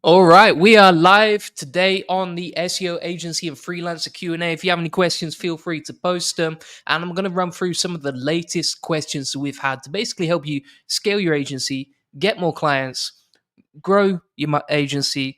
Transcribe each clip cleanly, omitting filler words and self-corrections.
All right, we are live today on the SEO agency and freelancer Q&A. If you have any questions, feel free to post them. And I'm going to run through some of the latest questions that we've had to basically help you scale your agency, get more clients, grow your agency,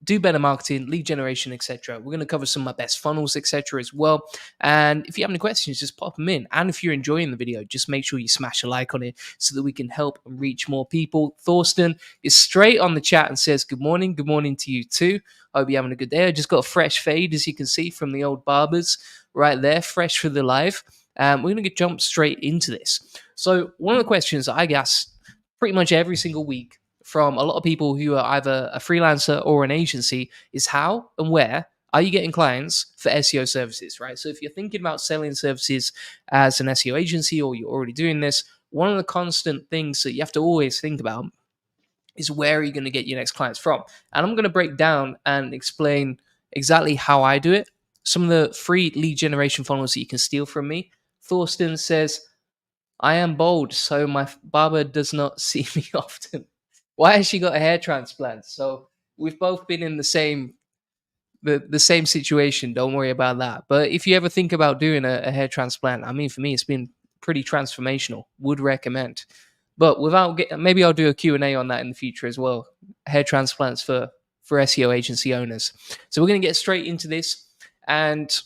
do better marketing, lead generation, etc. We're going to cover some of my best funnels, etc. as well. And if you have any questions, just pop them in. And if you're enjoying the video, just make sure you smash a like on it so that we can help and reach more people. Thorsten is straight on the chat and says, good morning. Good morning to you too. I hope you're having a good day. I just got a fresh fade, as you can see, from the old barbers right there, fresh for the live. We're going to jump straight into this. So one of the questions I guess pretty much every single week from a lot of people who are either a freelancer or an agency is how and where are you getting clients for SEO services, right? So if you're thinking about selling services as an SEO agency or you're already doing this, one of the constant things that you have to always think about is where are you going to get your next clients from? And I'm going to break down and explain exactly how I do it. Some of the free lead generation funnels that you can steal from me. Thorsten says, I am bold, so my barber does not see me often. Why has she got a hair transplant? So we've both been in the same situation. Don't worry about that. But if you ever think about doing a hair transplant, I mean, for me, it's been pretty transformational. Would recommend. But maybe I'll do a Q&A on that in the future as well. Hair transplants for SEO agency owners. So we're going to get straight into this, and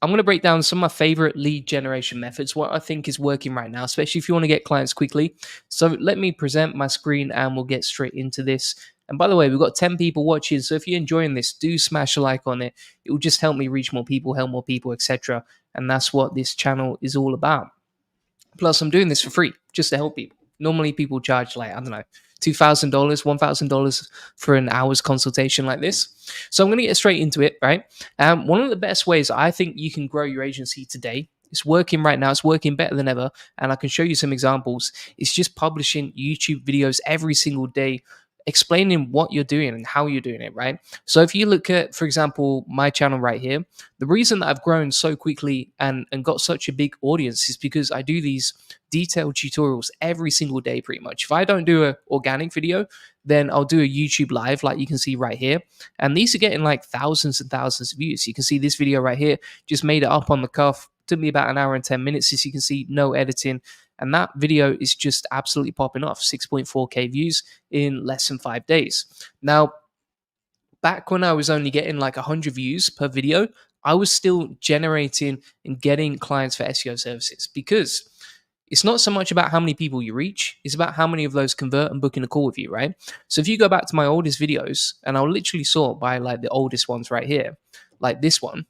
I'm going to break down some of my favorite lead generation methods, what I think is working right now, especially if you want to get clients quickly. So let me present my screen and we'll get straight into this. And by the way, we've got 10 people watching. So if you're enjoying this, do smash a like on it. It will just help me reach more people, help more people, etc. And that's what this channel is all about. Plus, I'm doing this for free just to help people. Normally, people charge like, I don't know, $2,000, $1,000 for an hour's consultation like this. So I'm going to get straight into it, right? One of the best ways I think you can grow your agency today, it's working right now, it's working better than ever, and I can show you some examples. It's just publishing YouTube videos every single day, explaining what you're doing and how you're doing it, right? So if you look at, for example, my channel right here, the reason that I've grown so quickly and got such a big audience is because I do these detailed tutorials every single day pretty much. If I don't do an organic video, then I'll do a YouTube live like you can see right here. And these are getting like thousands and thousands of views. You can see this video right here, just made it up on the cuff. Took me about an hour and 10 minutes. As you can see, no editing. And that video is just absolutely popping off. 6.4K views in less than 5 days. Now, back when I was only getting like 100 views per video, I was still generating and getting clients for SEO services, because it's not so much about how many people you reach, it's about how many of those convert and book in a call with you, right? So if you go back to my oldest videos, and I'll literally sort by like the oldest ones right here, like this one,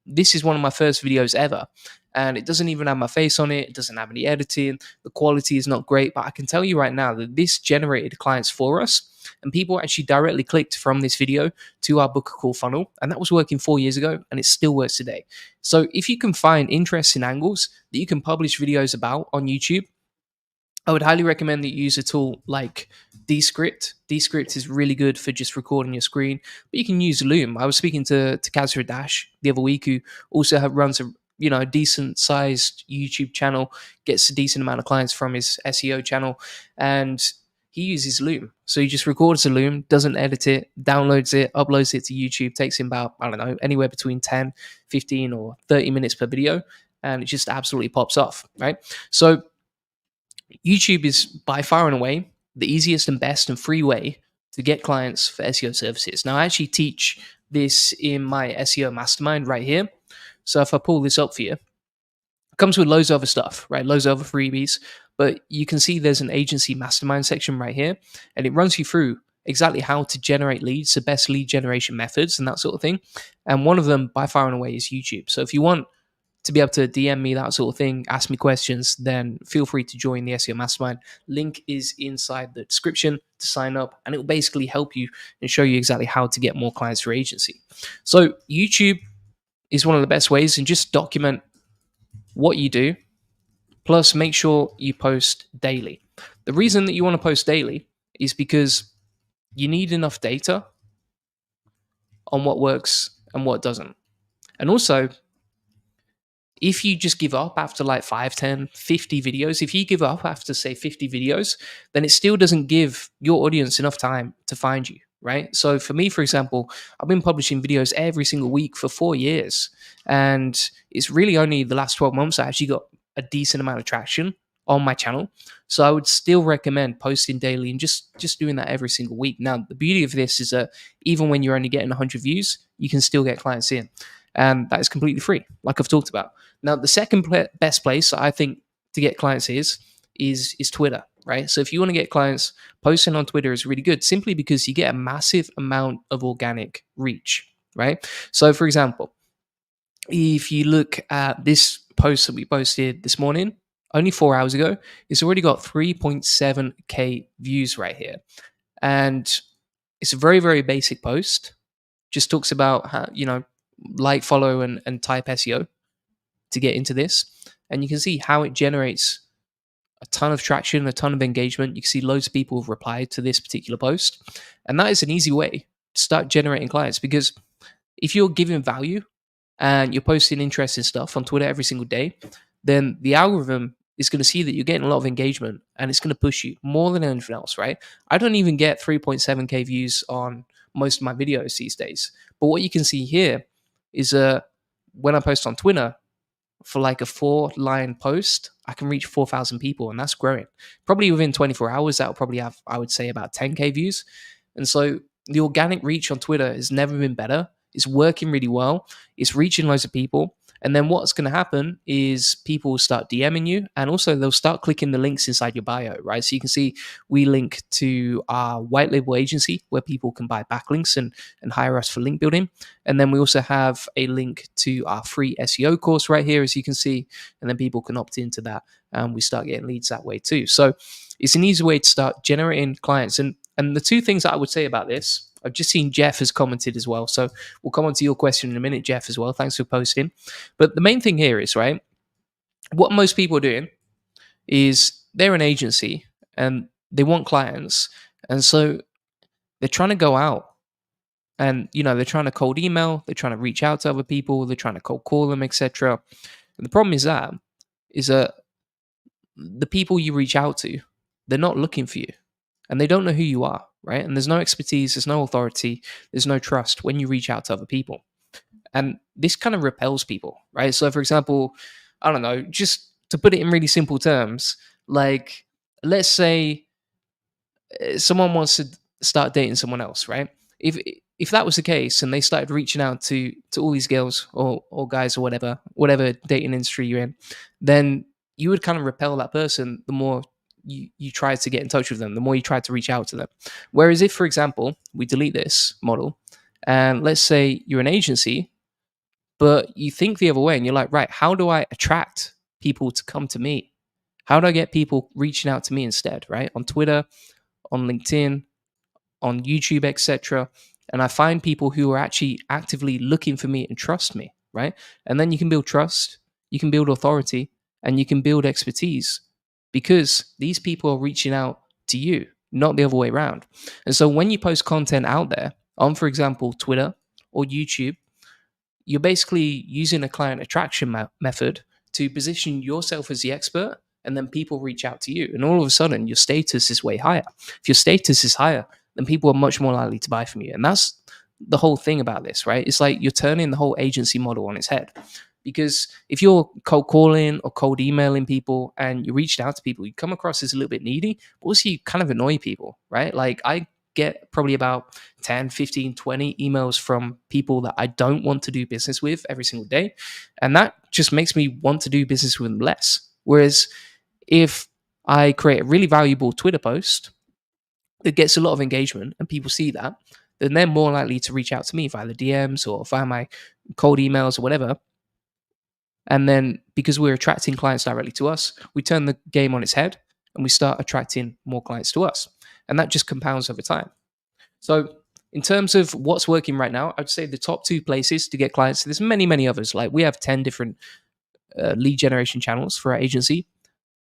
this is one of my first videos ever, and it doesn't even have my face on it. It doesn't have any editing. The quality is not great, but I can tell you right now that this generated clients for us, and people actually directly clicked from this video to our book a call funnel, and that was working 4 years ago, and it still works today. So if you can find interesting angles that you can publish videos about on YouTube, I would highly recommend that you use a tool like Descript. Descript is really good for just recording your screen, but you can use Loom. I was speaking to Kazra Dash the other week, who also runs a decent sized YouTube channel, gets a decent amount of clients from his SEO channel, and he uses Loom. So he just records a Loom, doesn't edit it, downloads it, uploads it to YouTube. Takes him about, I don't know, anywhere between 10, 15 or 30 minutes per video, and it just absolutely pops off, right? So YouTube is by far and away the easiest and best and free way to get clients for SEO services. Now, I actually teach this in my SEO Mastermind right here. So if I pull this up for you, it comes with loads of other stuff, right? Loads of other freebies. But you can see there's an agency Mastermind section right here, and it runs you through exactly how to generate leads, the best lead generation methods and that sort of thing. And one of them by far and away is YouTube. So if you want to be able to DM me, that sort of thing, ask me questions, then feel free to join the SEO Mastermind. Link is inside the description to sign up, and it will basically help you and show you exactly how to get more clients for your agency. So YouTube is one of the best ways, and just document what you do, plus make sure you post daily. The reason that you want to post daily is because you need enough data on what works and what doesn't. And also, if you just give up after like 5, 10, 50 videos, if you give up after say 50 videos, then it still doesn't give your audience enough time to find you, right? So for me, for example, I've been publishing videos every single week for 4 years. And it's really only the last 12 months I actually got a decent amount of traction on my channel. So I would still recommend posting daily and just doing that every single week. Now, the beauty of this is that even when you're only getting 100 views, you can still get clients in. And that is completely free, like I've talked about. Now, the second best place I think to get clients is Twitter, right? So if you want to get clients, posting on Twitter is really good simply because you get a massive amount of organic reach, right? So for example, if you look at this post that we posted this morning, only 4 hours ago, it's already got 3.7K views right here. And it's a very, very basic post. Just talks about how, like, follow, and type SEO to get into this. And you can see how it generates a ton of traction, a ton of engagement. You can see loads of people have replied to this particular post. And that is an easy way to start generating clients, because if you're giving value and you're posting interesting stuff on Twitter every single day, then the algorithm is going to see that you're getting a lot of engagement and it's going to push you more than anything else, right? I don't even get 3.7K views on most of my videos these days. But what you can see here is when I post on Twitter, for like a 4-line post, I can reach 4,000 people, and that's growing. Probably within 24 hours, that'll probably have, I would say, about 10K views. And so the organic reach on Twitter has never been better. It's working really well. It's reaching loads of people. And then what's going to happen is people will start DMing you, and also they'll start clicking the links inside your bio, right? So you can see we link to our white label agency where people can buy backlinks and hire us for link building. And then we also have a link to our free SEO course right here, as you can see. And then people can opt into that, and we start getting leads that way too. So it's an easy way to start generating clients. And the two things that I would say about this, I've just seen Jeff has commented as well. So we'll come on to your question in a minute, Jeff, as well. Thanks for posting. But the main thing here is, right, what most people are doing is they're an agency and they want clients. And so they're trying to go out and, they're trying to cold email, they're trying to reach out to other people, they're trying to cold call them, etc. And the problem is that the people you reach out to, they're not looking for you and they don't know who you are, right? And there's no expertise, there's no authority, there's no trust when you reach out to other people. And this kind of repels people, right? So, for example, I don't know, just to put it in really simple terms, like, let's say someone wants to start dating someone else, right? If that was the case and they started reaching out to all these girls or guys or whatever dating industry you're in, then you would kind of repel that person the more you try to get in touch with them, the more you try to reach out to them. Whereas if, for example, we delete this model and let's say you're an agency, but you think the other way and you're like, right, how do I attract people to come to me? How do I get people reaching out to me instead, right? On Twitter, on LinkedIn, on YouTube, etc. And I find people who are actually actively looking for me and trust me, right? And then you can build trust, you can build authority, and you can build expertise because these people are reaching out to you, not the other way around. And so when you post content out there on, for example, Twitter or YouTube, you're basically using a client attraction method to position yourself as the expert, and then people reach out to you. And all of a sudden, your status is way higher. If your status is higher, then people are much more likely to buy from you. And that's the whole thing about this, right? It's like you're turning the whole agency model on its head. Because if you're cold calling or cold emailing people and you're reaching out to people, you come across as a little bit needy, but also you kind of annoy people, right? Like I get probably about 10, 15, 20 emails from people that I don't want to do business with every single day. And that just makes me want to do business with them less. Whereas if I create a really valuable Twitter post that gets a lot of engagement and people see that, then they're more likely to reach out to me via the DMs or via my cold emails or whatever. And then because we're attracting clients directly to us, we turn the game on its head and we start attracting more clients to us. And that just compounds over time. So in terms of what's working right now, I'd say the top 2 places to get clients, there's many, many others. Like we have 10 different lead generation channels for our agency.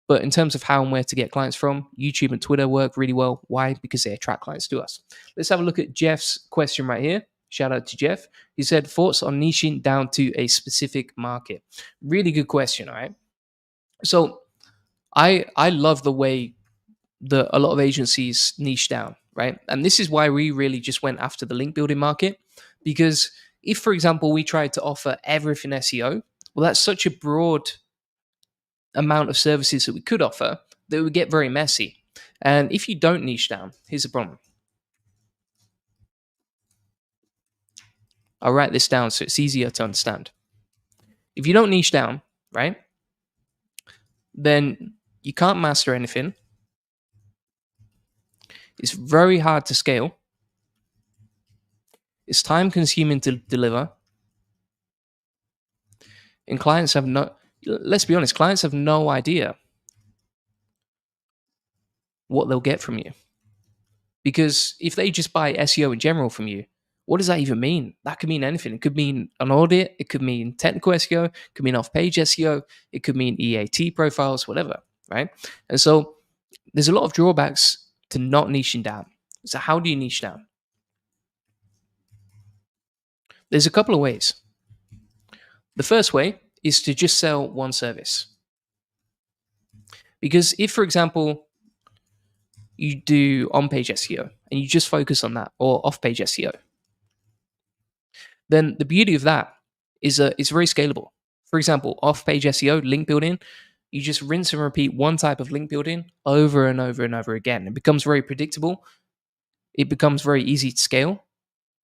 But in terms of how and where to get clients from, YouTube and Twitter work really well. Why? Because they attract clients to us. Let's have a look at Jeff's question right here. Shout out to Jeff. He said, thoughts on niching down to a specific market. Really good question, all right? So I love the way that a lot of agencies niche down, right? And this is why we really just went after the link building market, because if, for example, we tried to offer everything SEO, well, that's such a broad amount of services that we could offer that it would get very messy. And if you don't niche down, here's the problem. I'll write this down so it's easier to understand. If you don't niche down, right, then you can't master anything. It's very hard to scale. It's time consuming to deliver. And clients have no, let's be honest, clients have no idea what they'll get from you. Because if they just buy SEO in general from you, what does that even mean? That could mean anything. It could mean an audit, it could mean technical SEO, it could mean off page SEO, it could mean EAT profiles, whatever, right? And so there's a lot of drawbacks to not niching down. So, how do you niche down? There's a couple of ways. The first way is to just sell one service. Because if, for example, you do on page SEO and you just focus on that, or off page SEO, then the beauty of that is it's very scalable. For example, off page SEO, link building, you just rinse and repeat one type of link building over and over and over again. It becomes very predictable. It becomes very easy to scale.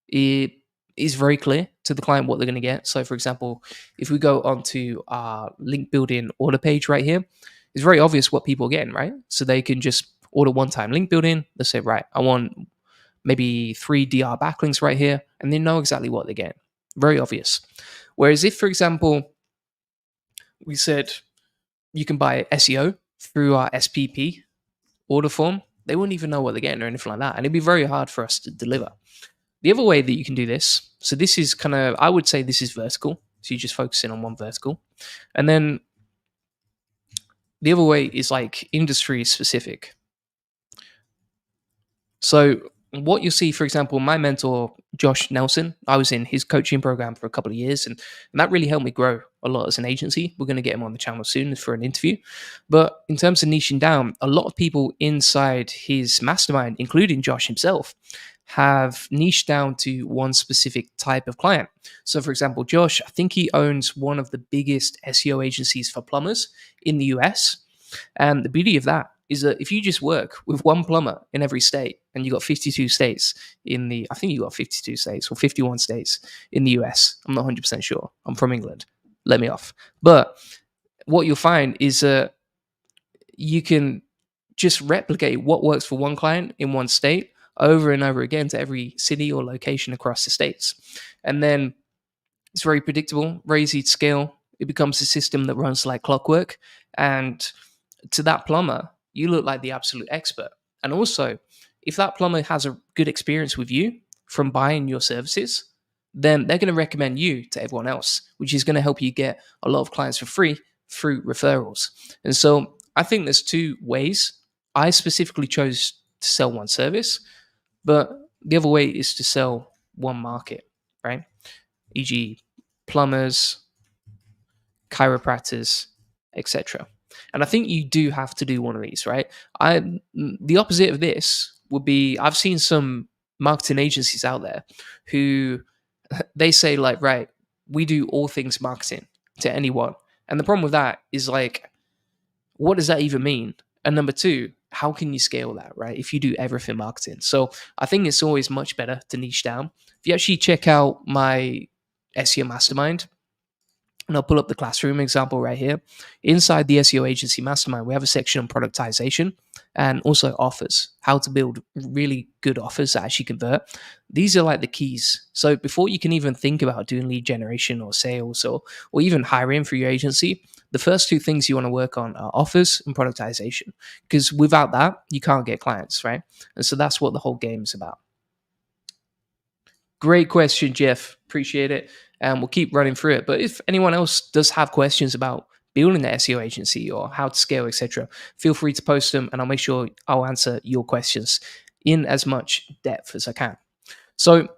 It is very clear to the client what they're going to get. So, for example, if we go onto our link building order page right here, it's very obvious what people are getting, right? So they can just order one-time link building. They say, right, I want maybe 3 DR backlinks right here, and they know exactly what they're getting. Very obvious. Whereas if, for example, we said you can buy SEO through our SPP order form, they wouldn't even know what they're getting or anything like that. And it'd be very hard for us to deliver. The other way that you can do this, so this is kind of, I would say this is vertical. So you're just focusing on one vertical. And then the other way is like industry specific. So what you'll see, for example, my mentor, Josh Nelson, I was in his coaching program for a couple of years, and that really helped me grow a lot as an agency. We're going to get him on the channel soon for an interview. But in terms of niching down, a lot of people inside his mastermind, including Josh himself, have niched down to one specific type of client. So, for example, Josh, I think he owns one of the biggest SEO agencies for plumbers in the US. And the beauty of that is that if you just work with one plumber in every state, and you got 52 states I think you got 52 states or 51 states in the US. I'm not 100% sure. I'm from England. Let me off. But what you'll find is that you can just replicate what works for one client in one state over and over again to every city or location across the states. And then it's very predictable, very easy to scale. It becomes a system that runs like clockwork. And to that plumber, you look like the absolute expert. And also, if that plumber has a good experience with you from buying your services, then they're going to recommend you to everyone else, which is going to help you get a lot of clients for free through referrals. And so I think there's 2 ways. I specifically chose to sell one service, but the other way is to sell one market, right? E.g., plumbers, chiropractors, etc. And I think you do have to do one of these, right? The opposite of this would be, I've seen some marketing agencies out there who they say like, right, we do all things marketing to anyone. And the problem with that is like, what does that even mean? And number 2, how can you scale that, right? If you do everything marketing. So I think it's always much better to niche down. If you actually check out my SEO Mastermind, and I'll pull up the classroom example right here. Inside the SEO Agency Mastermind, we have a section on productization and also offers, how to build really good offers that actually convert. These are like the keys. So before you can even think about doing lead generation or sales or even hiring for your agency, the first 2 things you want to work on are offers and productization, because without that, you can't get clients, right? And so that's what the whole game is about. Great question, Jeff. Appreciate it. And we'll keep running through it. But if anyone else does have questions about building an SEO agency or how to scale, etc., feel free to post them, and I'll make sure I'll answer your questions in as much depth as I can. So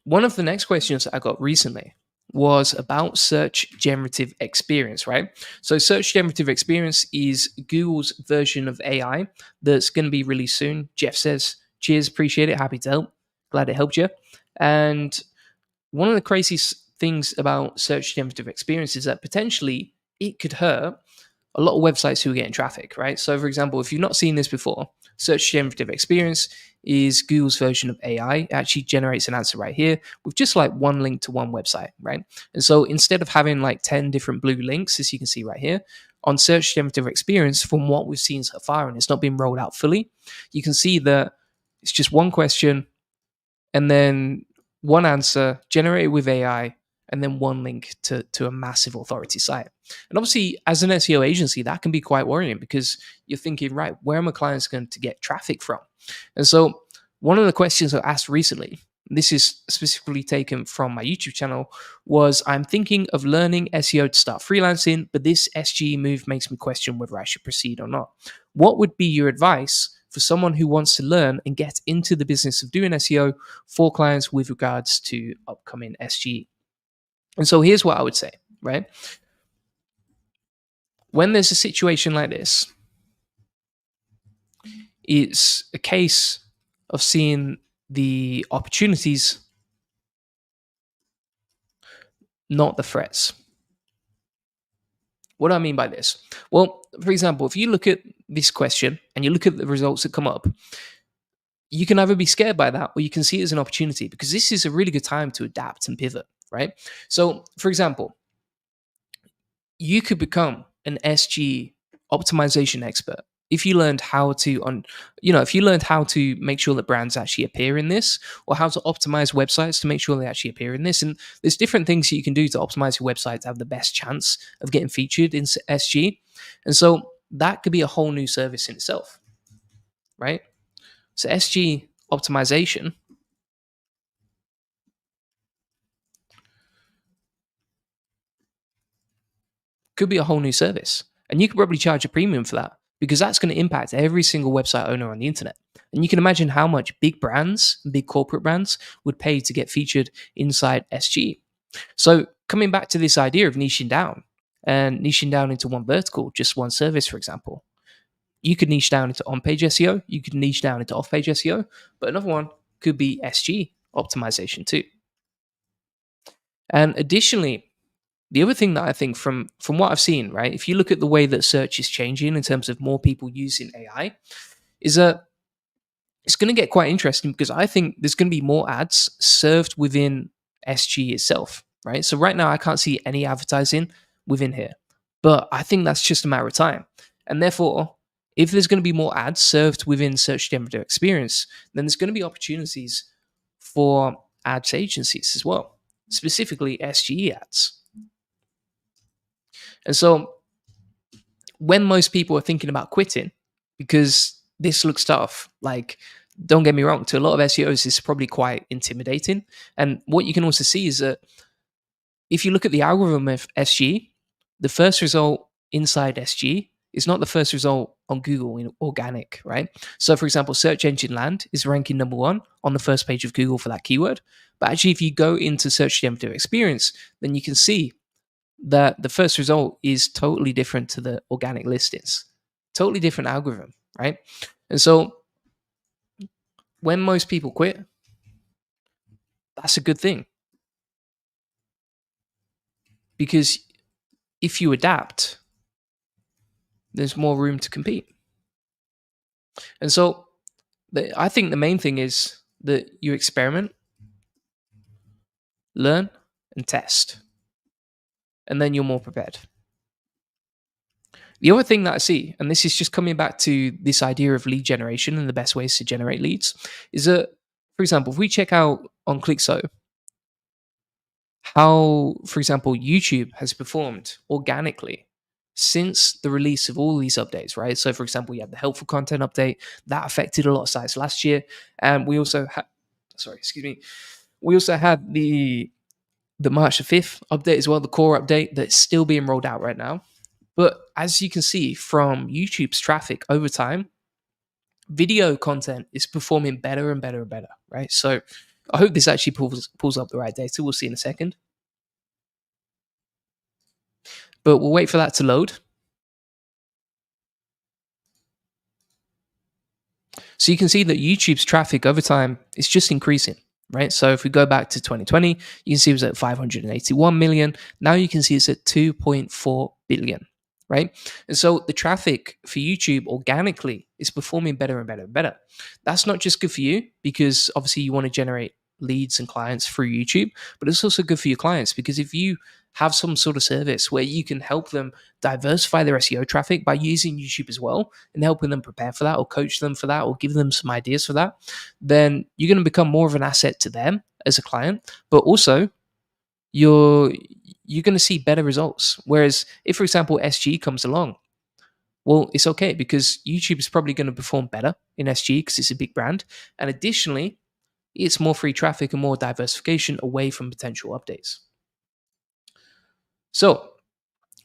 one of the next questions I got recently was about search generative experience, right? So, search generative experience is Google's version of AI that's going to be released soon. Jeff says, cheers, appreciate it, happy to help. Glad it helped you. And one of the craziest things about search generative experience is that potentially it could hurt a lot of websites who are getting traffic, right? So, for example, if you've not seen this before, search generative experience is Google's version of AI. It actually generates an answer right here with just like one link to one website, right? And so instead of having like 10 different blue links, as you can see right here, on search generative experience, from what we've seen so far, and it's not been rolled out fully, you can see that it's just one question and then one answer generated with AI, and then one link to a massive authority site. And obviously, as an SEO agency, that can be quite worrying because you're thinking, right, where are my clients going to get traffic from? And so, one of the questions I asked recently, this is specifically taken from my YouTube channel, was I'm thinking of learning SEO to start freelancing, but this SGE move makes me question whether I should proceed or not. What would be your advice for someone who wants to learn and get into the business of doing SEO for clients with regards to upcoming SGE? And so here's what I would say, right? When there's a situation like this, it's a case of seeing the opportunities, not the threats. What do I mean by this? Well, for example, if you look at this question and you look at the results that come up, you can either be scared by that or you can see it as an opportunity because this is a really good time to adapt and pivot, right? So, for example, you could become an SG optimization expert if you learned how to if you learned how to make sure that brands actually appear in this, or how to optimize websites to make sure they actually appear in this. And there's different things that you can do to optimize your website to have the best chance of getting featured in SG. And so that could be a whole new service in itself, right? So SG optimization could be a whole new service. And you could probably charge a premium for that because that's going to impact every single website owner on the internet. And you can imagine how much big brands, big corporate brands, would pay to get featured inside SG. So, coming back to this idea of niching down and niching down into one vertical, just one service, for example, you could niche down into on page SEO, you could niche down into off page SEO, but another one could be SG optimization too. And additionally, the other thing that I think from what I've seen, right, if you look at the way that search is changing in terms of more people using AI, is that it's going to get quite interesting because I think there's going to be more ads served within SG itself, right? So right now I can't see any advertising within here, but I think that's just a matter of time. And therefore, if there's going to be more ads served within search generative experience, then there's going to be opportunities for ads agencies as well, specifically SGE ads. And so when most people are thinking about quitting, because this looks tough, like, don't get me wrong, to a lot of SEOs, this is probably quite intimidating. And what you can also see is that if you look at the algorithm of SG, the first result inside SG is not the first result on Google in organic, right? So, for example, search engine land is ranking number one on the first page of Google for that keyword. But actually, if you go into search generative experience, then you can see that the first result is totally different to the organic listings, totally different algorithm, right? And so when most people quit, that's a good thing because if you adapt, there's more room to compete. And so I think the main thing is that you experiment, learn, and test, and then you're more prepared. The other thing that I see, and this is just coming back to this idea of lead generation and the best ways to generate leads, is that, for example, if we check out on ClickSo, how, for example, YouTube has performed organically since the release of all these updates, right? So, for example, you had the helpful content update that affected a lot of sites last year, and we also had, we also had the March the 5th update as well, the core update that's still being rolled out right now. But as you can see from YouTube's traffic over time, video content is performing better and better and better, right? So I hope this actually pulls up the right data. We'll see in a second. But we'll wait for that to load. So you can see that YouTube's traffic over time is just increasing, right? So if we go back to 2020, you can see it was at 581 million. Now you can see it's at 2.4 billion, right? And so the traffic for YouTube organically is performing better and better and better. That's not just good for you because obviously you want to generate leads and clients through YouTube, but it's also good for your clients because if you have some sort of service where you can help them diversify their SEO traffic by using YouTube as well and helping them prepare for that or coach them for that or give them some ideas for that, then you're going to become more of an asset to them as a client, but also you're going to see better results. Whereas if, for example, SG comes along, well, it's okay because YouTube is probably going to perform better in SG because it's a big brand. And additionally, it's more free traffic and more diversification away from potential updates. So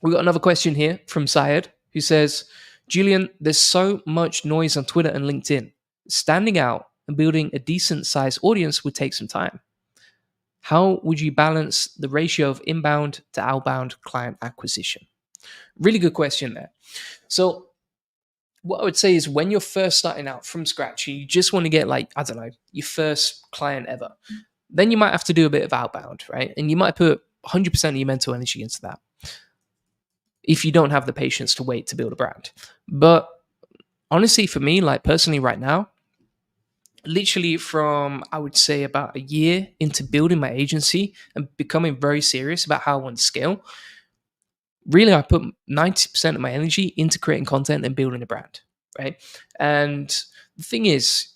we got another question here from Syed who says, Julian, there's so much noise on Twitter and LinkedIn. Standing out and building a decent sized audience would take some time. How would you balance the ratio of inbound to outbound client acquisition? Really good question there. So what I would say is when you're first starting out from scratch, you just want to get like, I don't know, your first client ever, then you might have to do a bit of outbound, right? And you might put 100% of your mental energy into that if you don't have the patience to wait to build a brand. But honestly, for me, like personally right now, literally from, I would say about a year into building my agency and becoming very serious about how I want to scale, really I put 90% of my energy into creating content and building a brand, right? And the thing is,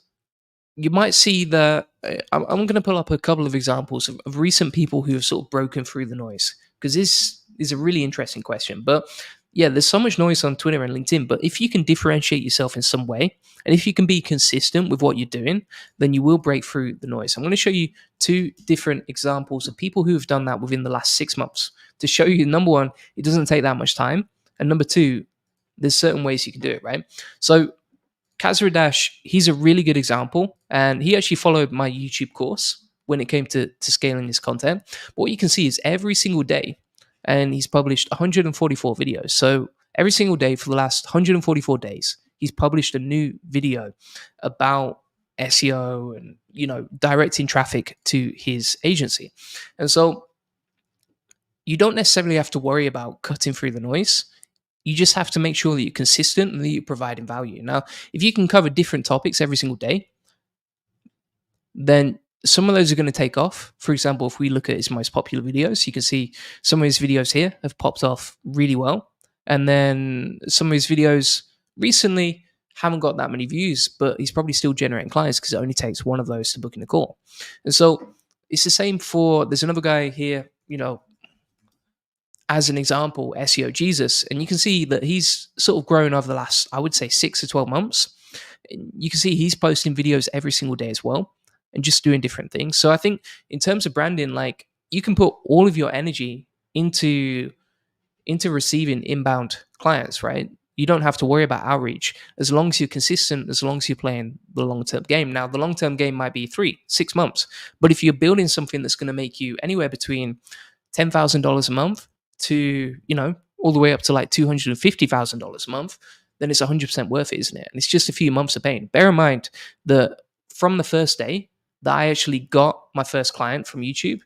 you might see that I'm going to pull up a couple of examples of recent people who have sort of broken through the noise because this is a really interesting question. But yeah, there's so much noise on Twitter and LinkedIn, but if you can differentiate yourself in some way, and if you can be consistent with what you're doing, then you will break through the noise. I'm going to show you two different examples of people who have done that within the last 6 months to show you, number one, it doesn't take that much time. And number two, there's certain ways you can do it, right? So Kazradash, he's a really good example, and he actually followed my YouTube course when it came to scaling his content. But what you can see is every single day, and he's published 144 videos. So every single day for the last 144 days, he's published a new video about SEO and, you know, directing traffic to his agency. And so you don't necessarily have to worry about cutting through the noise. You just have to make sure that you're consistent and that you're providing value. Now, if you can cover different topics every single day, then some of those are going to take off. For example, if we look at his most popular videos, you can see some of his videos here have popped off really well. And then some of his videos recently haven't got that many views, but he's probably still generating clients because it only takes one of those to book in a call. And so it's the same for, there's another guy here, you know, as an example, SEO Jesus, and you can see that he's sort of grown over the last, I would say, 6 to 12 months. You can see he's posting videos every single day as well and just doing different things. So I think in terms of branding, like you can put all of your energy into receiving inbound clients, right? You don't have to worry about outreach as long as you're consistent, as long as you're playing the long-term game. Now, the long-term game might be 3-6 months, but if you're building something that's going to make you anywhere between $10,000 a month to, you know, all the way up to like $250,000 a month, then it's 100% worth it, isn't it? And it's just a few months of pain. Bear in mind that from the first day that I actually got my first client from YouTube,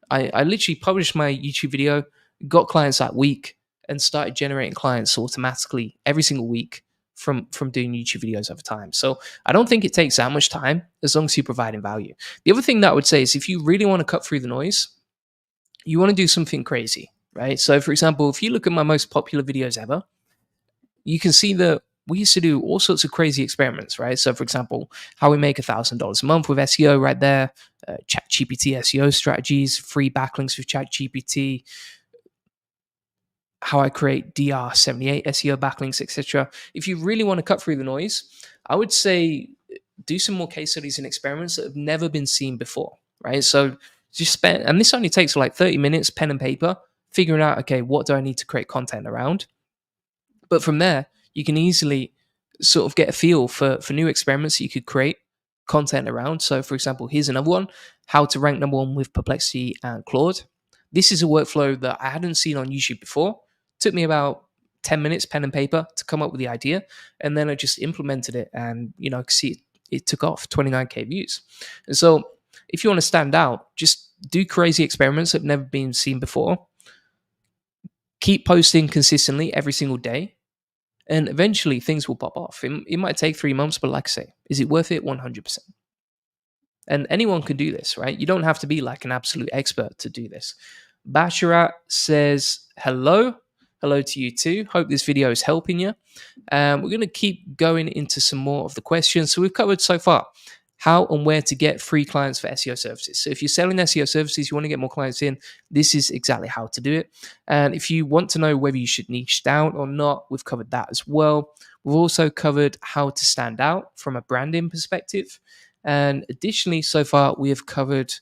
I literally published my YouTube video, got clients that week, and started generating clients automatically every single week from doing YouTube videos over time. So I don't think it takes that much time as long as you're providing value. The other thing that I would say is if you really want to cut through the noise, you want to do something crazy, right? So for example, if you look at my most popular videos ever, you can see that we used to do all sorts of crazy experiments, right? So for example, how we make $1,000 a month with SEO right there, ChatGPT SEO strategies, free backlinks with ChatGPT, how I create DR78 SEO backlinks, etc. If you really want to cut through the noise, I would say do some more case studies and experiments that have never been seen before, right? So just spend, and this only takes like 30 minutes, pen and paper, figuring out, okay, what do I need to create content around? But from there, you can easily sort of get a feel for new experiments that you could create content around. So for example, here's another one, how to rank number one with Perplexity and Claude. This is a workflow that I hadn't seen on YouTube before. Took me about 10 minutes, pen and paper, to come up with the idea. And then I just implemented it, and, see it took off 29K views. And so if you want to stand out, just do crazy experiments that have never been seen before. Keep posting consistently every single day, and eventually things will pop off. It might take 3 months, but like I say, is it worth it? 100%. And anyone can do this, right? You don't have to be like an absolute expert to do this. Basharat says, hello. Hello to you too. Hope this video is helping you. We're going to keep going into some more of the questions. So we've covered so far how and where to get free clients for SEO services. So if you're selling SEO services, you want to get more clients in, this is exactly how to do it. And if you want to know whether you should niche down or not, we've covered that as well. We've also covered how to stand out from a branding perspective. And additionally, so far, we have covered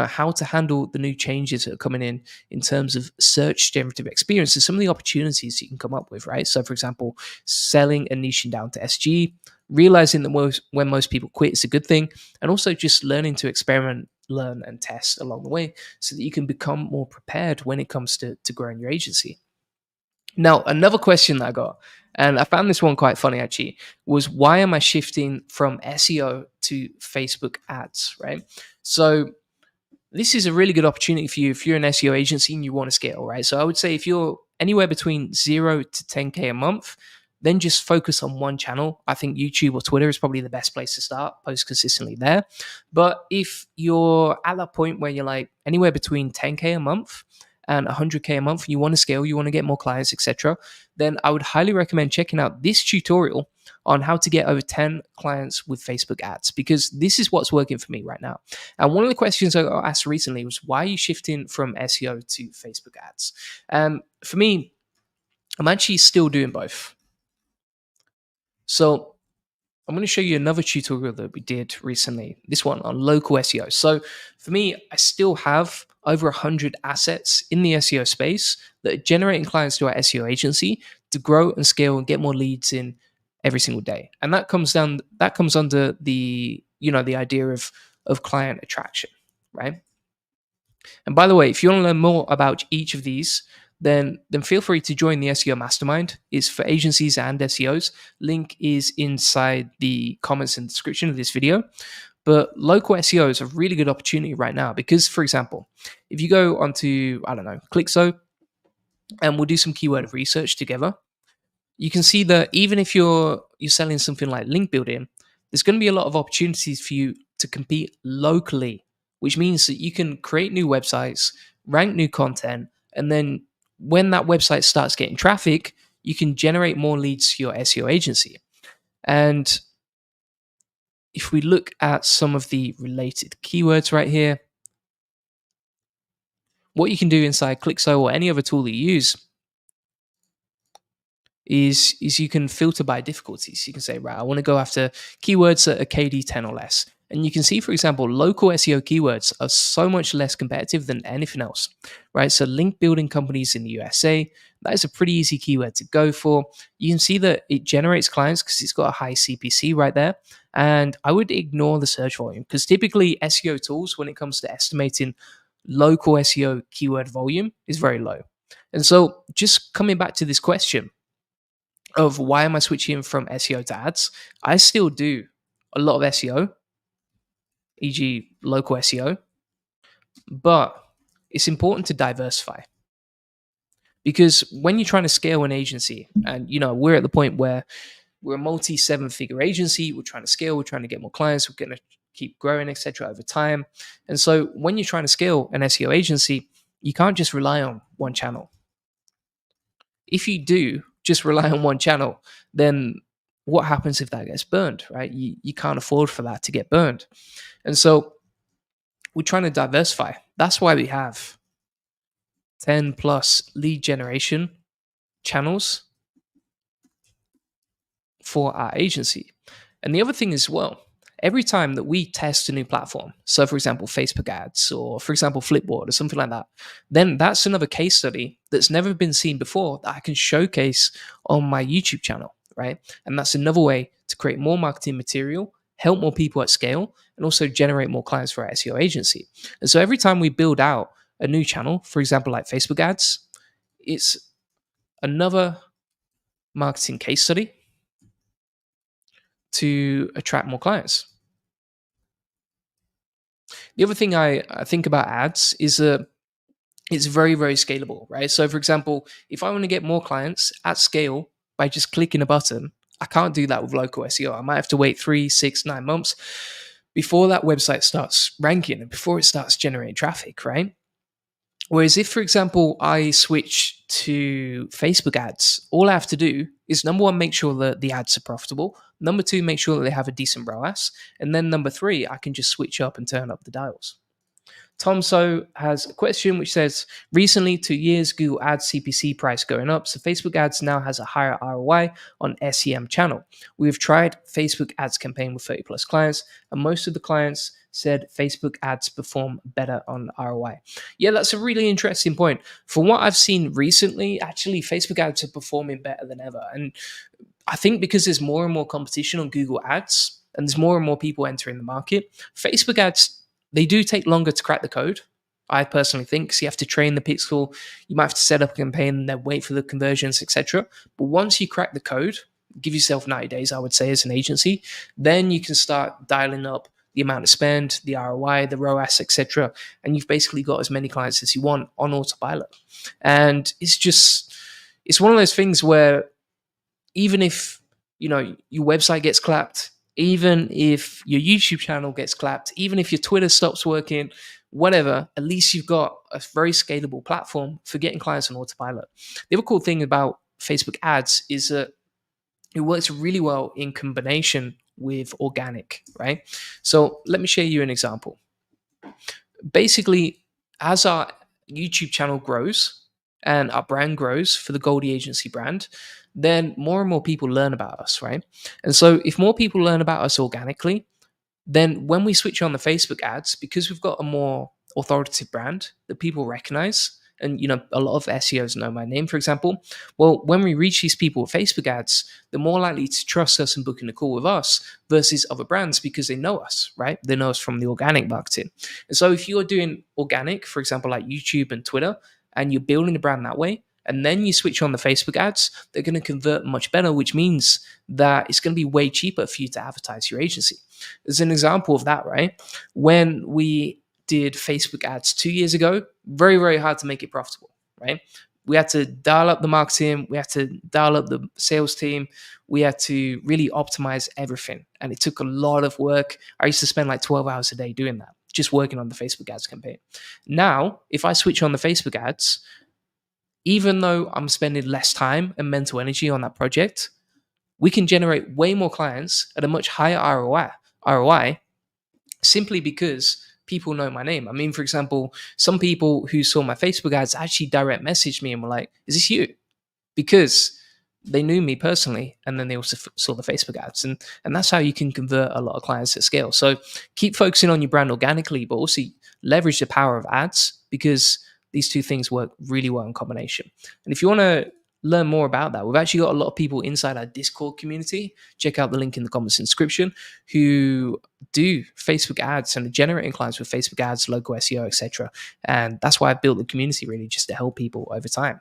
how to handle the new changes that are coming in terms of search generative experience and some of the opportunities you can come up with, right? So, for example, selling and niching down to SG, realizing that when most people quit is a good thing, and also just learning to experiment, learn, and test along the way so that you can become more prepared when it comes to growing your agency. Now, another question that I got, and I found this one quite funny actually, was why am I shifting from SEO to Facebook ads, right? So this is a really good opportunity for you if you're an SEO agency and you want to scale, right? So I would say if you're anywhere between 0 to 10K a month, then just focus on one channel. I think YouTube or Twitter is probably the best place to start, post consistently there. But if you're at that point where you're like anywhere between 10K a month and 100K a month, and you want to scale, you want to get more clients, etc., then I would highly recommend checking out this tutorial on how to get over 10 clients with Facebook ads, because this is what's working for me right now. And one of the questions I got asked recently was, why are you shifting from SEO to Facebook ads? For me, I'm actually still doing both. So I'm going to show you another tutorial that we did recently, this one on local SEO. So for me, I still have over 100 assets in the SEO space that are generating clients to our SEO agency to grow and scale and get more leads in every single day. And that comes under the, the idea of client attraction, right? And by the way, if you want to learn more about each of these, then feel free to join the SEO Mastermind. It's for agencies and SEOs. Link is inside the comments and description of this video. But local SEO is a really good opportunity right now because, for example, if you go onto, I don't know, ClickSo, and we'll do some keyword research together, you can see that even if you're selling something like link building, there's going to be a lot of opportunities for you to compete locally, which means that you can create new websites, rank new content, and then when that website starts getting traffic, you can generate more leads to your SEO agency. And if we look at some of the related keywords right here, what you can do inside ClickSo or any other tool that you use is you can filter by difficulties. You can say, right, I want to go after keywords that are KD 10 or less. And you can see, for example, local SEO keywords are so much less competitive than anything else, right? So link building companies in the USA, that is a pretty easy keyword to go for. You can see that it generates clients because it's got a high CPC right there. And I would ignore the search volume because typically SEO tools, when it comes to estimating local SEO keyword volume, is very low. And so just coming back to this question of why am I switching from SEO to ads, I still do a lot of SEO, e.g. local SEO, but it's important to diversify. Because when you're trying to scale an agency, and we're at the point where we're a multi 7-figure agency, we're trying to scale, we're trying to get more clients, we're going to keep growing, etc. over time. And so when you're trying to scale an SEO agency, you can't just rely on one channel. If you do just rely on one channel, then what happens if that gets burned, right? You can't afford for that to get burned. And so we're trying to diversify. That's why we have 10 plus lead generation channels for our agency. And the other thing as well, every time that we test a new platform, so for example, Facebook ads or for example, Flipboard or something like that, then that's another case study that's never been seen before that I can showcase on my YouTube channel, right? And that's another way to create more marketing material, help more people at scale, and also generate more clients for our SEO agency. And so every time we build out a new channel, for example, like Facebook ads, it's another marketing case study to attract more clients. The other thing I think about ads is that it's very, very scalable, right? So, for example, if I want to get more clients at scale by just clicking a button, I can't do that with local SEO. I might have to wait 3, 6, 9 months before that website starts ranking and before it starts generating traffic, right? Whereas if, for example, I switch to Facebook ads, all I have to do is number one, make sure that the ads are profitable. Number two, make sure that they have a decent ROAS. And then number three, I can just switch up and turn up the dials. Tom So has a question which says, recently 2 years, Google Ads CPC price going up. So Facebook ads now has a higher ROI on SEM channel. We've tried Facebook ads campaign with 30 plus clients, and most of the clients said Facebook ads perform better on ROI. Yeah, that's a really interesting point. From what I've seen recently, actually, Facebook ads are performing better than ever. And I think because there's more and more competition on Google ads and there's more and more people entering the market, Facebook ads, they do take longer to crack the code. I personally think, so you have to train the pixel, you might have to set up a campaign and then wait for the conversions, etc. But once you crack the code, give yourself 90 days, I would say, as an agency, then you can start dialing up the amount of spend, the ROI, the ROAS, etc. And you've basically got as many clients as you want on autopilot. And it's one of those things where even if your website gets clapped, even if your YouTube channel gets clapped, even if your Twitter stops working, whatever, at least you've got a very scalable platform for getting clients on autopilot. The other cool thing about Facebook ads is that it works really well in combination with organic, right? So let me share you an example. Basically, as our YouTube channel grows and our brand grows for the Goldie Agency brand, then more and more people learn about us, right? And so if more people learn about us organically, then when we switch on the Facebook ads, because we've got a more authoritative brand that people recognize, and a lot of SEOs know my name, for example. Well, when we reach these people with Facebook ads, they're more likely to trust us and book in a call with us versus other brands because they know us, right? They know us from the organic marketing. And so if you're doing organic, for example, like YouTube and Twitter, and you're building a brand that way, and then you switch on the Facebook ads, they're going to convert much better, which means that it's going to be way cheaper for you to advertise your agency. As an example of that, right? When we did Facebook ads 2 years ago, very, very hard to make it profitable, right? We had to dial up the marketing, we had to dial up the sales team, we had to really optimize everything. And it took a lot of work. I used to spend like 12 hours a day doing that, just working on the Facebook ads campaign. Now, if I switch on the Facebook ads, even though I'm spending less time and mental energy on that project, we can generate way more clients at a much higher ROI simply because people know my name. I mean, for example, some people who saw my Facebook ads actually direct messaged me and were like, "Is this you?" Because they knew me personally, and then they also saw the Facebook ads, and that's how you can convert a lot of clients at scale. So keep focusing on your brand organically, but also leverage the power of ads because these two things work really well in combination. And if you want to learn more about that, we've actually got a lot of people inside our Discord community. Check out the link in the comments description who do Facebook ads and are generating clients with Facebook ads, local SEO, etc. And that's why I built the community, really, just to help people over time.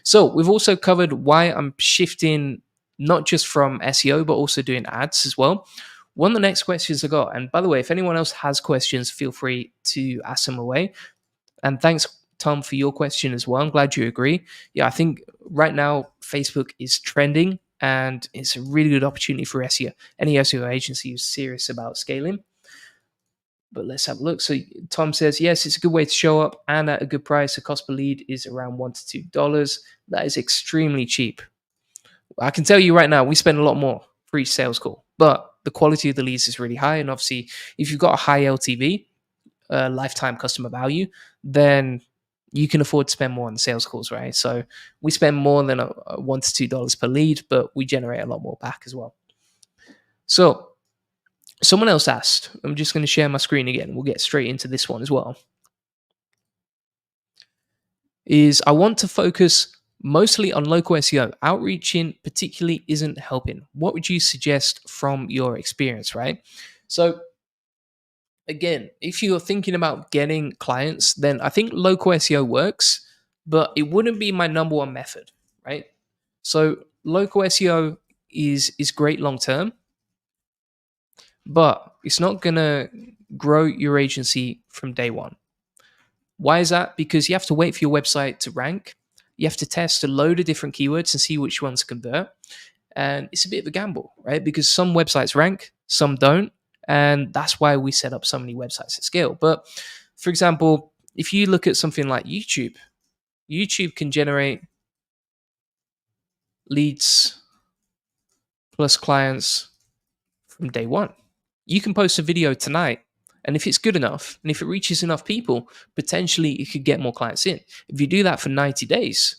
So we've also covered why I'm shifting not just from SEO, but also doing ads as well. One of the next questions I got, and by the way, if anyone else has questions, feel free to ask them away. And thanks, Tom, for your question as well. I'm glad you agree. Yeah, I think right now Facebook is trending and it's a really good opportunity for SEO, any SEO agency who's serious about scaling. But let's have a look. So Tom says, yes, it's a good way to show up and at a good price. The cost per lead is around $1 to $2. That is extremely cheap. I can tell you right now, we spend a lot more for each sales call, but the quality of the leads is really high. And obviously, if you've got a high LTV, lifetime customer value, then you can afford to spend more on the sales calls, right? So we spend more than $1 to $2 per lead, but we generate a lot more back as well. So someone else asked, I'm just going to share my screen again. We'll get straight into this one as well. Is I want to focus mostly on local SEO. Outreaching particularly isn't helping. What would you suggest from your experience, right? So again, if you're thinking about getting clients, then I think local SEO works, but it wouldn't be my number one method, right? So local SEO is great long term, but it's not gonna grow your agency from day one. Why is that? Because you have to wait for your website to rank. You have to test a load of different keywords and see which ones convert. And it's a bit of a gamble, right? Because some websites rank, some don't. And that's why we set up so many websites at scale. But for example, if you look at something like YouTube, YouTube can generate leads plus clients from day one. You can post a video tonight, and if it's good enough and if it reaches enough people, potentially it could get more clients in. If you do that for 90 days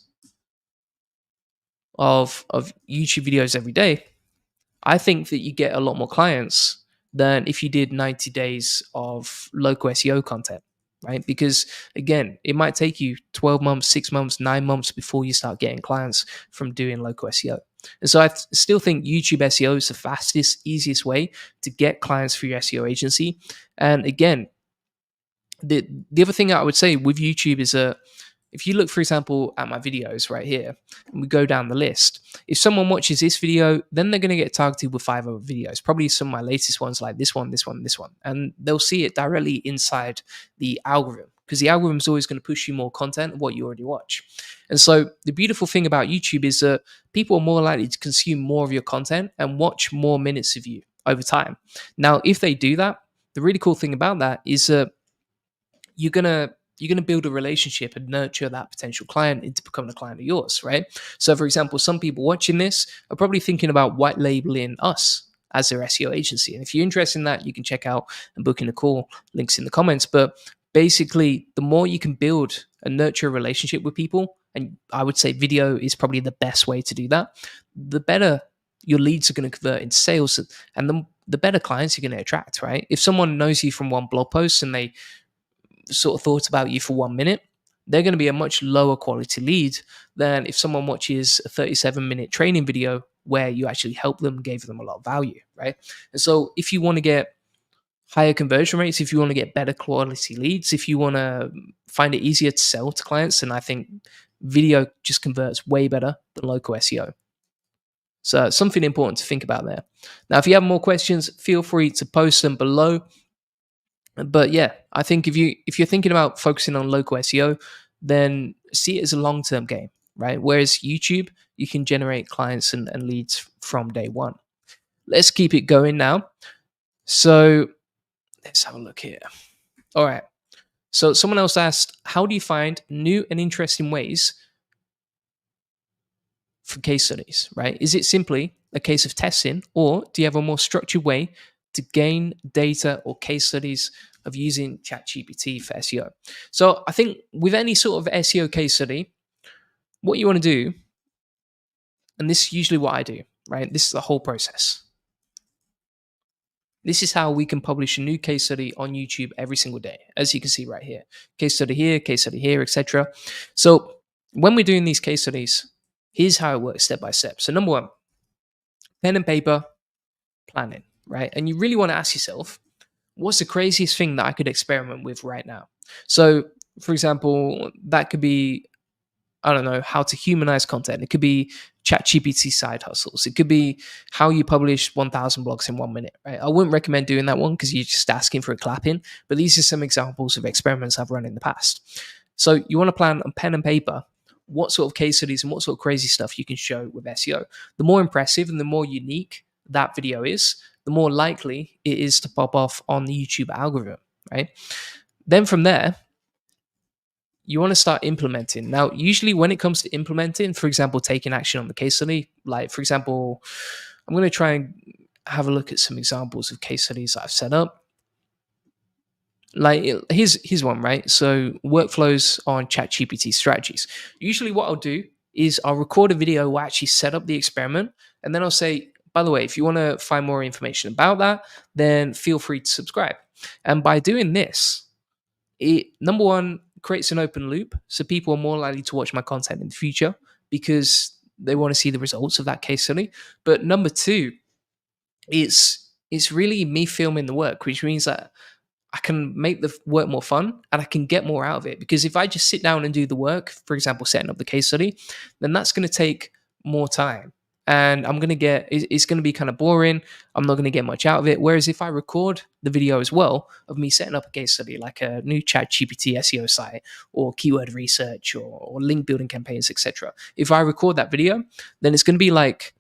of YouTube videos every day, I think that you get a lot more clients than if you did 90 days of local SEO content, right? Because again, it might take you 12 months, 6 months, 9 months before you start getting clients from doing local SEO. And so still think YouTube SEO is the fastest, easiest way to get clients for your SEO agency. And again, the other thing I would say with YouTube is if you look, for example, at my videos right here, and we go down the list, if someone watches this video, then they're going to get targeted with 5 other videos, probably some of my latest ones like this one, this one, this one, and they'll see it directly inside the algorithm because the algorithm is always going to push you more content of what you already watch. And so the beautiful thing about YouTube is that people are more likely to consume more of your content and watch more minutes of you over time. Now, if they do that, the really cool thing about that is that you're gonna build a relationship and nurture that potential client into becoming a client of yours, right? So, for example, some people watching this are probably thinking about white labeling us as their SEO agency. And if you're interested in that, you can check out and book in a call. Links in the comments. But basically, the more you can build and nurture a relationship with people, and I would say video is probably the best way to do that, the better your leads are going to convert into sales, and the better clients you're going to attract, right? If someone knows you from one blog post and they sort of thought about you for 1 minute, they're going to be a much lower quality lead than if someone watches a 37-minute training video where you actually helped them, gave them a lot of value, right? And so if you want to get higher conversion rates, if you want to get better quality leads, if you want to find it easier to sell to clients, then I think video just converts way better than local SEO. So something important to think about there. Now, if you have more questions, feel free to post them below. But yeah, I think if you're thinking about focusing on local SEO, then see it as a long-term game, right? Whereas YouTube, you can generate clients and leads from day one. Let's keep it going now. So let's have a look here. All right. So someone else asked, how do you find new and interesting ways for case studies, right? Is it simply a case of testing, or do you have a more structured way to gain data or case studies of using ChatGPT for SEO? So I think with any sort of SEO case study, what you want to do, and this is usually what I do, right? This is the whole process. This is how we can publish a new case study on YouTube every single day, as you can see right here. Case study here, etc. So when we're doing these case studies, here's how it works step by step. So number one, pen and paper, planning, right? And you really want to ask yourself, what's the craziest thing that I could experiment with right now? So, for example, that could be, I don't know, how to humanize content. It could be ChatGPT side hustles. It could be how you publish 1,000 blogs in 1 minute, right? I wouldn't recommend doing that one because you're just asking for a clapping, but these are some examples of experiments I've run in the past. So you want to plan on pen and paper what sort of case studies and what sort of crazy stuff you can show with SEO. The more impressive and the more unique that video is, the more likely it is to pop off on the YouTube algorithm, right? Then from there, you want to start implementing. Now, usually when it comes to implementing, for example, taking action on the case study, like for example, I'm going to try and have a look at some examples of case studies that I've set up. Like here's one, right? So workflows on ChatGPT strategies. Usually what I'll do is I'll record a video where I actually set up the experiment, and then I'll say, by the way, if you want to find more information about that, then feel free to subscribe. And by doing this, it, number one, creates an open loop, so people are more likely to watch my content in the future because they want to see the results of that case study. But number two, it's really me filming the work, which means that I can make the work more fun and I can get more out of it. Because if I just sit down and do the work, for example, setting up the case study, then that's going to take more time. And it's going to be kind of boring. I'm not going to get much out of it. Whereas if I record the video as well of me setting up a case study, like a new chat GPT SEO site or keyword research or link building campaigns, etc. If I record that video, then it's going to be like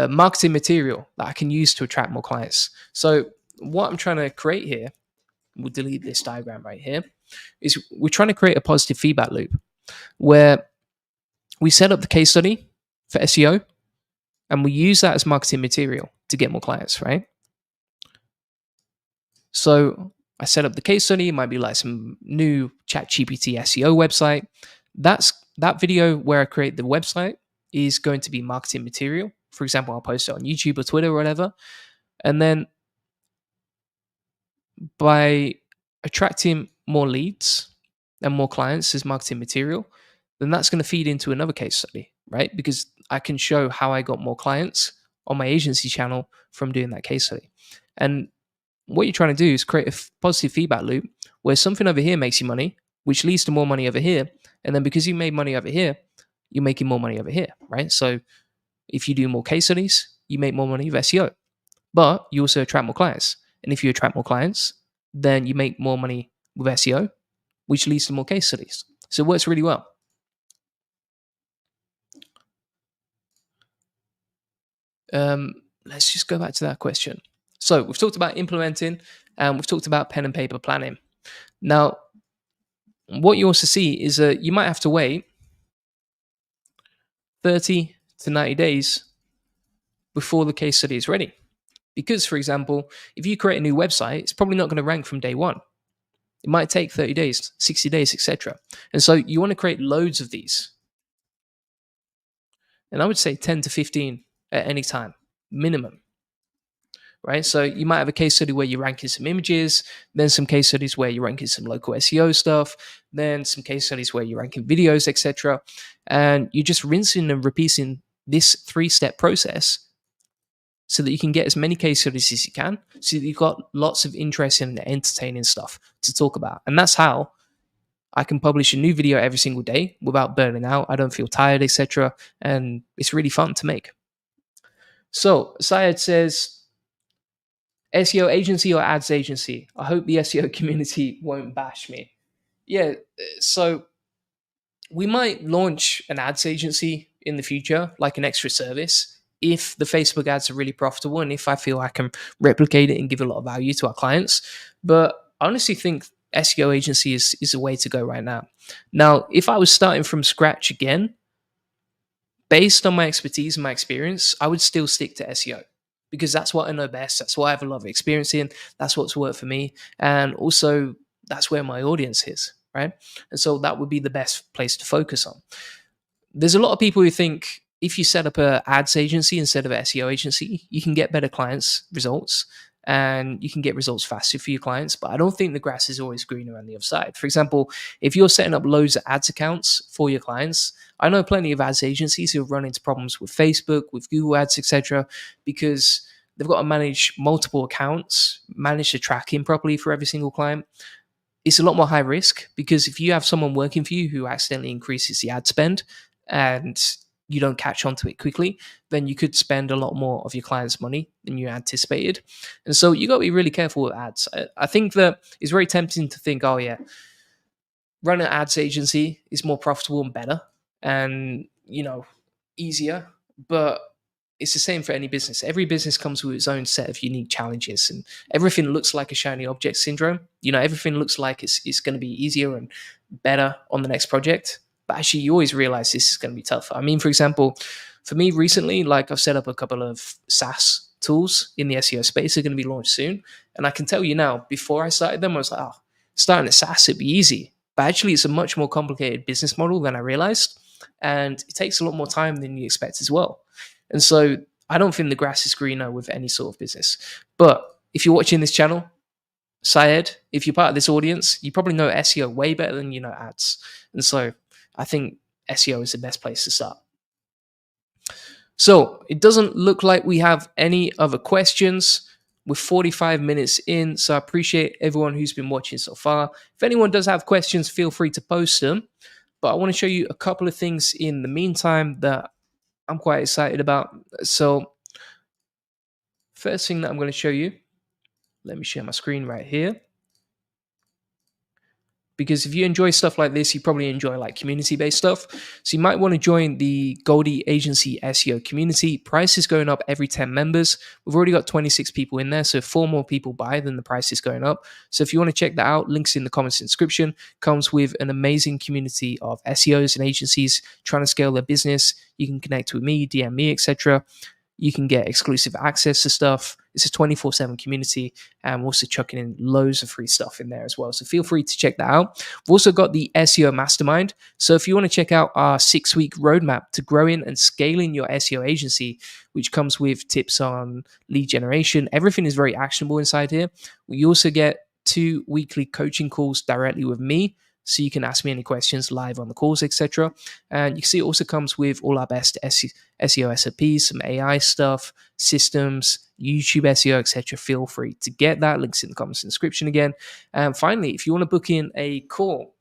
marketing material that I can use to attract more clients. So what I'm trying to create here, we'll delete this diagram right here, is we're trying to create a positive feedback loop where we set up the case study for SEO and we use that as marketing material to get more clients, right? So I set up the case study. It might be like some new ChatGPT SEO website. That video where I create the website is going to be marketing material. For example, I'll post it on YouTube or Twitter or whatever. And then by attracting more leads and more clients as marketing material, then that's going to feed into another case study, right? Because I can show how I got more clients on my agency channel from doing that case study. And what you're trying to do is create a positive feedback loop where something over here makes you money, which leads to more money over here. And then because you made money over here, you're making more money over here, right? So if you do more case studies, you make more money with SEO, but you also attract more clients. And if you attract more clients, then you make more money with SEO, which leads to more case studies. So it works really well. Let's just go back to that question. So we've talked about implementing and we've talked about pen and paper planning. Now, what you also see is that you might have to wait 30 to 90 days before the case study is ready. Because, for example, if you create a new website, it's probably not going to rank from day one. It might take 30 days, 60 days, etc. And so you want to create loads of these. And I would say 10 to 15 at any time, minimum. Right? So you might have a case study where you're ranking some images, then some case studies where you're ranking some local SEO stuff, then some case studies where you're ranking videos, etc. And you're just rinsing and repeating this 3-step process so that you can get as many case studies as you can, so that you've got lots of interesting and entertaining stuff to talk about. And that's how I can publish a new video every single day without burning out. I don't feel tired, etc. And it's really fun to make. So Syed says, SEO agency or ads agency? I hope the SEO community won't bash me. Yeah, so we might launch an ads agency in the future, like an extra service, if the Facebook ads are really profitable and if I feel I can replicate it and give a lot of value to our clients. But I honestly think SEO agency is a way to go right now. Now, if I was starting from scratch again, based on my expertise and my experience, I would still stick to SEO. Because that's what I know best. That's what I have a lot of experience in. That's what's worked for me. And also, that's where my audience is, right? And so that would be the best place to focus on. There's a lot of people who think if you set up an ads agency instead of an SEO agency, you can get better clients results and you can get results faster for your clients. But I don't think the grass is always greener on the other side. For example, if you're setting up loads of ads accounts for your clients, I know plenty of ads agencies who have run into problems with Facebook, with Google Ads, etc., because they've got to manage multiple accounts, manage the tracking properly for every single client. It's a lot more high risk because if you have someone working for you who accidentally increases the ad spend and you don't catch on to it quickly, then you could spend a lot more of your clients' money than you anticipated. And so you got to be really careful with ads. I think that it's very tempting to think, oh yeah, run an ads agency is more profitable and better and, easier. But it's the same for any business. Every business comes with its own set of unique challenges and everything looks like a shiny object syndrome. Everything looks like it's going to be easier and better on the next project. But actually, you always realize this is going to be tougher. I mean, for example, for me recently, like I've set up a couple of SaaS tools in the SEO space. They're going to be launched soon. And I can tell you now, before I started them, I was like, oh, starting a SaaS, it'd be easy. But actually, it's a much more complicated business model than I realized. And it takes a lot more time than you expect as well. And so I don't think the grass is greener with any sort of business. But if you're watching this channel, Syed, if you're part of this audience, you probably know SEO way better than you know ads. And so I think SEO is the best place to start. So it doesn't look like we have any other questions. We're 45 minutes in, so I appreciate everyone who's been watching so far. If anyone does have questions, feel free to post them. But I want to show you a couple of things in the meantime that I'm quite excited about. So first thing that I'm going to show you, let me share my screen right here. Because if you enjoy stuff like this, you probably enjoy like community-based stuff. So you might want to join the Goldie Agency SEO community. Price is going up every 10 members. We've already got 26 people in there, so 4 more people buy, then the price is going up. So if you want to check that out, links in the comments and description. Comes with an amazing community of SEOs and agencies trying to scale their business. You can connect with me, DM me, etc. You can get exclusive access to stuff. It's a 24/7 community, and we're also chucking in loads of free stuff in there as well. So feel free to check that out. We've also got the SEO Mastermind. So if you want to check out our 6-week roadmap to growing and scaling your SEO agency, which comes with tips on lead generation, everything is very actionable inside here. We also get 2 weekly coaching calls directly with me, so you can ask me any questions live on the calls, etc. And you can see it also comes with all our best SEO SOPs, some AI stuff, systems, YouTube SEO, etc. Feel free to get that. Links in the comments and description again. And finally, if you want to book in a call,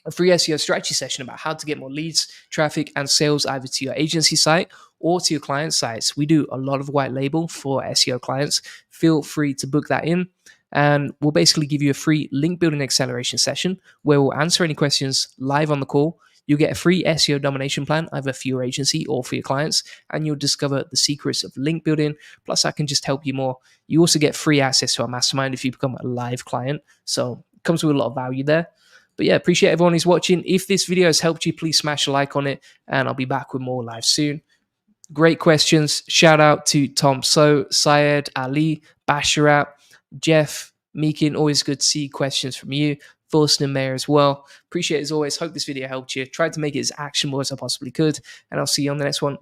a free SEO strategy session about how to get more leads, traffic, and sales either to your agency site or to your client sites. We do a lot of white label for SEO clients. Feel free to book that in. And we'll basically give you a free link building acceleration session where we'll answer any questions live on the call. You'll get a free SEO domination plan, either for your agency or for your clients, and you'll discover the secrets of link building. Plus, I can just help you more. You also get free access to our mastermind if you become a live client. So it comes with a lot of value there. But yeah, appreciate everyone who's watching. If this video has helped you, please smash a like on it, and I'll be back with more live soon. Great questions. Shout out to Tom So, Syed, Ali, Basharat, Jeff, Meekin. Always good to see questions from you. Thorsten Mayer as well. Appreciate it as always. Hope this video helped you. Tried to make it as actionable as I possibly could, and I'll see you on the next one.